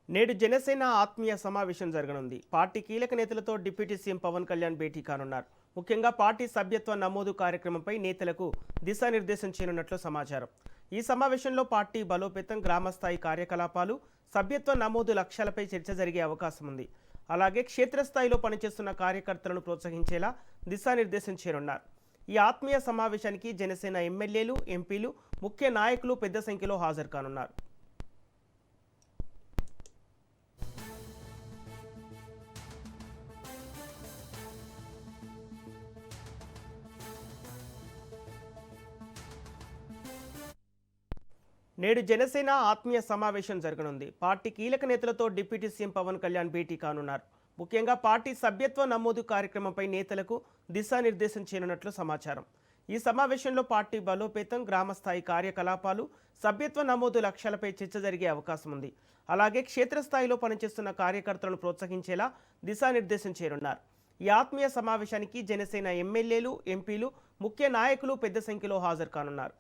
నేడు జనసేన ఆత్మీయ సమావేశం జరగనుంది. పార్టీ కీలక నేతలతో డిప్యూటీ సీఎం పవన్ కళ్యాణ్ భేటీ కానున్నారు. ముఖ్యంగా పార్టీ సభ్యత్వ నమోదు కార్యక్రమంపై నేతలకు దిశానిర్దేశం చేయనున్నట్లు సమాచారం. ఈ సమావేశంలో పార్టీ బలోపేతం, గ్రామస్థాయి కార్యకలాపాలు, సభ్యత్వ నమోదు లక్ష్యాలపై చర్చ జరిగే అవకాశం ఉంది. అలాగే క్షేత్రస్థాయిలో పనిచేస్తున్న కార్యకర్తలను ప్రోత్సహించేలా దిశానిర్దేశం చేయనున్నారు. ఈ ఆత్మీయ సమావేశానికి జనసేన ఎమ్మెల్యేలు, ఎంపీలు, ముఖ్య నాయకులు పెద్ద సంఖ్యలో హాజరు కానున్నారు. నేడు జనసేన ఆత్మీయ సమావేశం జరగనుంది. పార్టీ కీలక నేతలతో డిప్యూటీ సీఎం పవన్ కళ్యాణ్ భేటీ కానున్నారు. ముఖ్యంగా పార్టీ సభ్యత్వ నమోదు కార్యక్రమంపై నేతలకు దిశానిర్దేశం చేయనున్నట్లు సమాచారం. ఈ సమావేశంలో పార్టీ బలోపేతం, గ్రామస్థాయి కార్యకలాపాలు, సభ్యత్వ నమోదు లక్ష్యాలపై చర్చ జరిగే అవకాశం ఉంది. అలాగే క్షేత్రస్థాయిలో పనిచేస్తున్న కార్యకర్తలను ప్రోత్సహించేలా దిశానిర్దేశం చేయనున్నారు. ఈ ఆత్మీయ సమావేశానికి జనసేన ఎమ్మెల్యేలు, ఎంపీలు, ముఖ్య నాయకులు పెద్ద సంఖ్యలో హాజరు కానున్నారు.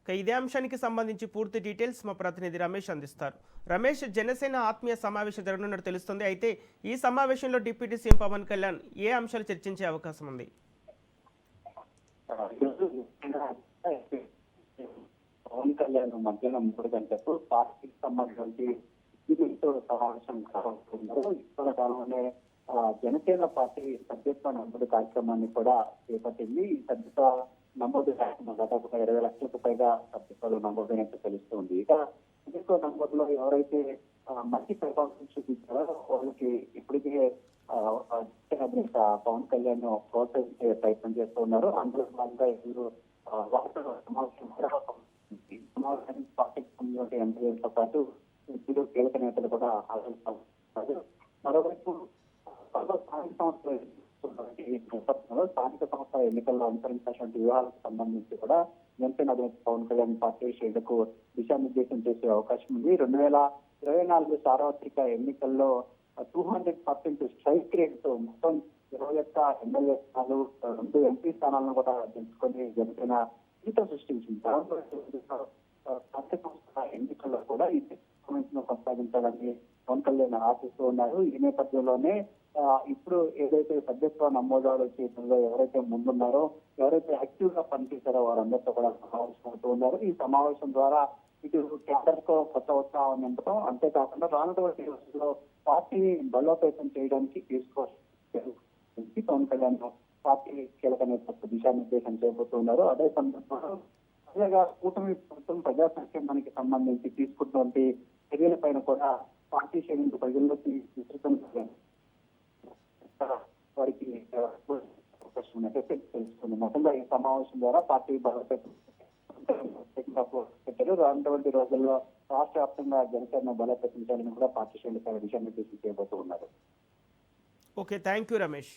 ఇదే అంశానికి సంబంధించి పూర్తి డీటెయిల్స్ మా ప్రతినిధి రమేష్ అందిస్తారు. రమేష్, జనసేన ఆత్మీయ సమావేశం జరగనున్నట్టు తెలుస్తుంది. అయితే ఈ సమావేశంలో డిప్యూటీ సీఎం పవన్ కళ్యాణ్ ఏ అంశాలు చర్చించే అవకాశం ఉంది? పవన్ కళ్యాణ్ మధ్యాహ్నం 3 గంటలకు పార్టీకి సంబంధించి సమావేశం కావాలనుకున్నారు. ఇప్పటి కాలంలోనే జనసేన పార్టీ సభ్యత్వ నమోదు కార్యక్రమాన్ని కూడా చేపట్టింది. ఈ సభ్యత్వ నమోదు కార్యక్రమం దాదాపు 20 లక్షలకు పైగా సభ్యత్వాలు నమోదైనట్టు తెలుస్తుంది. ఇక సభ్యత్వ నమోదులో ఎవరైతే మంచి పెర్ఫార్మెన్స్ చూపించారో వాళ్ళకి ఇప్పటికే పవన్ కళ్యాణ్ ప్రోత్సహించే ప్రయత్నం చేస్తున్నారు. అందులో భాగంగా ఇప్పుడు సమావేశానికి పార్టీకి సంబంధించిన ఎంపీలతో పాటు ఇద్దరు కీలక నేతలు కూడా హాజరు. మరోవైపు స్థానిక సంస్థ ఎన్నికల్లో అనుసరించినటువంటి వ్యూహాలకు సంబంధించి కూడా జనసేన అధినేత పవన్ కళ్యాణ్ పార్టీ శ్రేణులకు దిశానిర్దేశం చేసే అవకాశం ఉంది. 2024 సార్వత్రిక ఎన్నికల్లో 200% స్ట్రైక్ రేట్ తో మొత్తం 21 ఎమ్మెల్యే స్థానాలు, 2 ఎంపీ స్థానాలను కూడా గెలుచుకొని జనసేన జీతం సృష్టించింది. స్థానిక సంస్థ ఎన్నికల్లో కూడా ఈ కొనసాగించాలని పవన్ కళ్యాణ్ ఆశిస్తూ ఉన్నారు. ఈ నేపథ్యంలోనే ఇప్పుడు ఏదైతే సభ్యత్వ నమోదాలు చేయడంలో ఎవరైతే ముందున్నారో, ఎవరైతే యాక్టివ్ గా పనిచేశారో వారందరితో కూడా సమావేశం అవుతూ ఉన్నారు. ఈ సమావేశం ద్వారా ఇటు క్యాడర్ కు కొత్త ఉత్సాహం నింపడం, అంతేకాకుండా రానున్నటువంటి రోజుల్లో పార్టీని బలోపేతం చేయడానికి తీసుకోవాల్సి పవన్ కళ్యాణ్ పార్టీ కీలక నేతలకు దిశానిర్దేశం చేయబోతున్నారు. అదే సందర్భంలో తాజాగా కూటమి ప్రభుత్వం ప్రజా సంక్షేమానికి సంబంధించి తీసుకున్నటువంటి చర్యలపైన కూడా పార్టీ శ్రేణులకు ప్రజల్లోకి విస్తృతంగా వారికి అవకాశం ఉన్నట్టు తెలుస్తుంది. మొత్తంగా ఈ సమావేశం ద్వారా పార్టీ బలోపేతం పెట్టారు. రానున్నటువంటి రోజుల్లో రాష్ట్ర వ్యాప్తంగా జనసేన బలోపేతం చేయాలని కూడా పార్టీ శ్రేణులకు దిశానిర్దేశం చేయబోతూ ఉన్నారు. Okay, thank you Ramesh.